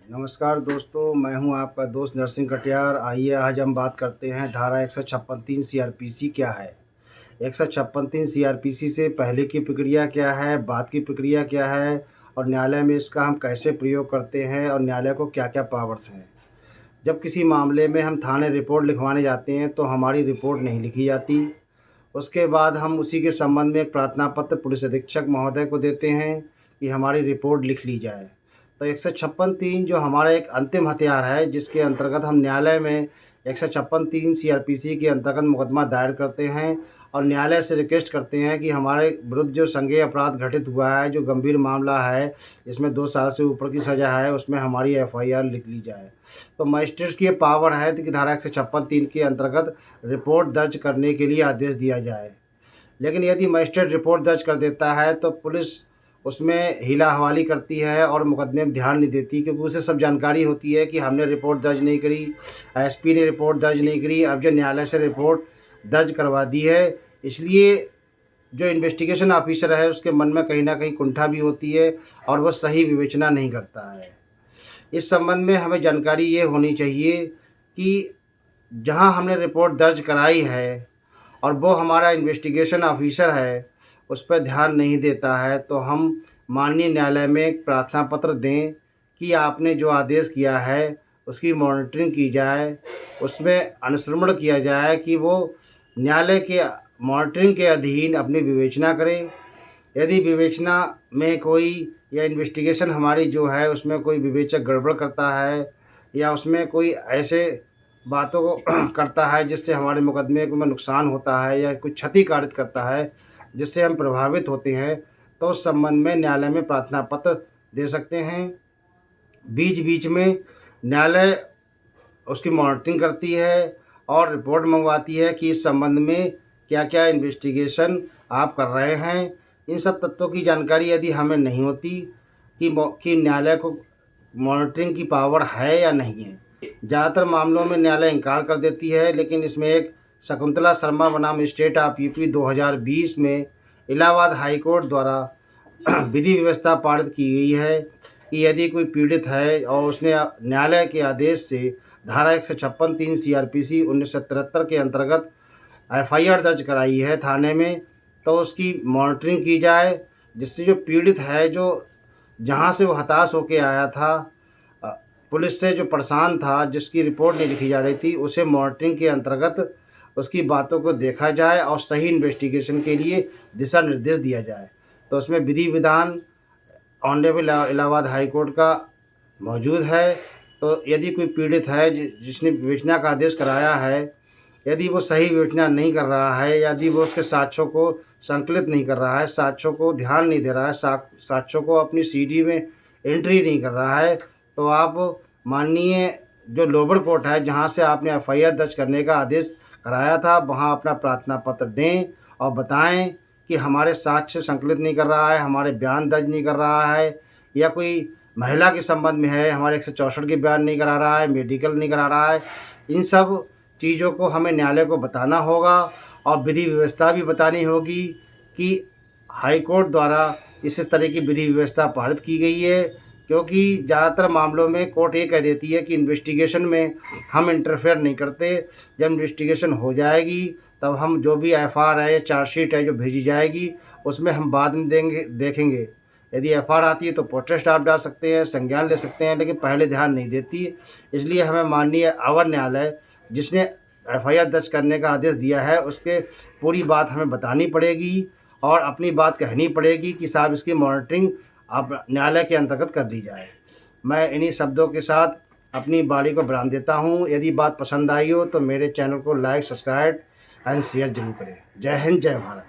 नमस्कार दोस्तों, मैं हूं आपका दोस्त नरसिंह कटियार। आइए आज हम बात करते हैं धारा 156(3) सीआरपीसी क्या है। 156(3) सीआरपीसी से पहले की प्रक्रिया क्या है, बाद की प्रक्रिया क्या है और न्यायालय में इसका हम कैसे प्रयोग करते हैं और न्यायालय को क्या क्या पावर्स हैं। जब किसी मामले में हम थाने रिपोर्ट लिखवाने जाते हैं तो हमारी रिपोर्ट नहीं लिखी जाती। उसके बाद हम उसी के संबंध में एक प्रार्थना पत्र पुलिस अधीक्षक महोदय को देते हैं कि हमारी रिपोर्ट लिख ली जाए। तो 156(3) जो हमारा एक अंतिम हथियार है, जिसके अंतर्गत हम न्यायालय में 156(3) सीआरपीसी के अंतर्गत मुकदमा दायर करते हैं और न्यायालय से रिक्वेस्ट करते हैं कि हमारे विरुद्ध जो संज्ञेय अपराध घटित हुआ है, जो गंभीर मामला है, इसमें 2 साल से ऊपर की सज़ा है, उसमें हमारी एफआईआर लिख ली जाए। तो मजिस्ट्रेट्स की ये पावर है कि धारा 156(3) के अंतर्गत रिपोर्ट दर्ज करने के लिए आदेश दिया जाए। लेकिन यदि मजिस्ट्रेट रिपोर्ट दर्ज कर देता है तो पुलिस उसमें हीला हवाली करती है और मुकदमे में ध्यान नहीं देती, क्योंकि उसे सब जानकारी होती है कि हमने रिपोर्ट दर्ज नहीं करी, एसपी ने रिपोर्ट दर्ज नहीं करी, अब जो न्यायालय से रिपोर्ट दर्ज करवा दी है। इसलिए जो इन्वेस्टिगेशन ऑफिसर है उसके मन में कहीं ना कहीं कुंठा भी होती है और वह सही विवेचना नहीं करता है। इस संबंध में हमें जानकारी ये होनी चाहिए कि जहां हमने रिपोर्ट दर्ज कराई है और वो हमारा इन्वेस्टिगेशन ऑफिसर है उस पर ध्यान नहीं देता है, तो हम माननीय न्यायालय में एक प्रार्थना पत्र दें कि आपने जो आदेश किया है उसकी मॉनिटरिंग की जाए, उसमें अनुश्रवण किया जाए कि वो न्यायालय के मॉनिटरिंग के अधीन अपनी विवेचना करें। यदि विवेचना में कोई या इन्वेस्टिगेशन हमारी जो है उसमें कोई विवेचक गड़बड़ करता है या उसमें कोई ऐसे बातों को करता है जिससे हमारे मुकदमे को में नुकसान होता है या कुछ क्षति कारित करता है जिससे हम प्रभावित होते हैं, तो उस संबंध में न्यायालय में प्रार्थना पत्र दे सकते हैं। बीच बीच में न्यायालय उसकी मॉनिटरिंग करती है और रिपोर्ट मंगवाती है कि इस संबंध में क्या क्या इन्वेस्टिगेशन आप कर रहे हैं। इन सब तत्वों की जानकारी यदि हमें नहीं होती कि न्यायालय को मॉनिटरिंग की पावर है या नहीं है, ज़्यादातर मामलों में न्यायालय इनकार कर देती है। लेकिन इसमें एक शकुंतला शर्मा बनाम स्टेट ऑफ यूपी 2020 में इलाहाबाद हाई कोर्ट द्वारा विधि व्यवस्था पारित की गई है कि यदि कोई पीड़ित है और उसने न्यायालय के आदेश से धारा 156(3) सीआरपीसी 1973 के अंतर्गत एफआईआर दर्ज कराई है थाने में, तो उसकी मॉनिटरिंग की जाए, जिससे जो पीड़ित है, जो जहाँ से वो हताश होकर आया था, अ, पुलिस से जो परेशान था, जिसकी रिपोर्ट नहीं लिखी जा रही थी, उसे मॉनिटरिंग के अंतर्गत उसकी बातों को देखा जाए और सही इन्वेस्टिगेशन के लिए दिशा निर्देश दिया जाए। तो उसमें विधि विधान ऑनरेबल इलाहाबाद हाई कोर्ट का मौजूद है। तो यदि कोई पीड़ित है जिसने विवेचना का आदेश कराया है, यदि वो सही विवेचना नहीं कर रहा है, यदि वो उसके साक्ष्यों को संकलित नहीं कर रहा है, साक्ष्यों को ध्यान नहीं दे रहा है, साक्ष्यों को अपनी सीडी में एंट्री नहीं कर रहा है, तो आप माननीय जो लोअर कोर्ट है जहाँ से आपने एफआईआर दर्ज करने का आदेश कराया था, वहाँ अपना प्रार्थना पत्र दें और बताएं कि हमारे साक्ष्य संकलित नहीं कर रहा है, हमारे बयान दर्ज नहीं कर रहा है, या कोई महिला के संबंध में है, हमारे 164 के बयान नहीं करा रहा है, मेडिकल नहीं करा रहा है। इन सब चीज़ों को हमें न्यायालय को बताना होगा और विधि व्यवस्था भी बतानी होगी कि हाई कोर्ट द्वारा इस तरह की विधि व्यवस्था पारित की गई है। क्योंकि ज़्यादातर मामलों में कोर्ट ये कह देती है कि इन्वेस्टिगेशन में हम इंटरफेयर नहीं करते, जब इन्वेस्टिगेशन हो जाएगी तब हम जो भी एफआईआर है या चार्जशीट है जो भेजी जाएगी उसमें हम बाद में देखेंगे। यदि एफआईआर आती है तो प्रोटेस्ट आप डाल सकते हैं, संज्ञान ले सकते हैं, लेकिन पहले ध्यान नहीं देती। इसलिए हमें माननीय अवर न्यायालय जिसने एफआईआर दर्ज करने का आदेश दिया है उसके पूरी बात हमें बतानी पड़ेगी और अपनी बात कहनी पड़ेगी कि साहब इसकी मॉनिटरिंग आप न्यायालय के अंतर्गत कर दी जाए। मैं इन्हीं शब्दों के साथ अपनी बारी को विराम देता हूँ। यदि बात पसंद आई हो तो मेरे चैनल को लाइक, सब्सक्राइब एंड शेयर जरूर करें। जय हिंद, जय भारत।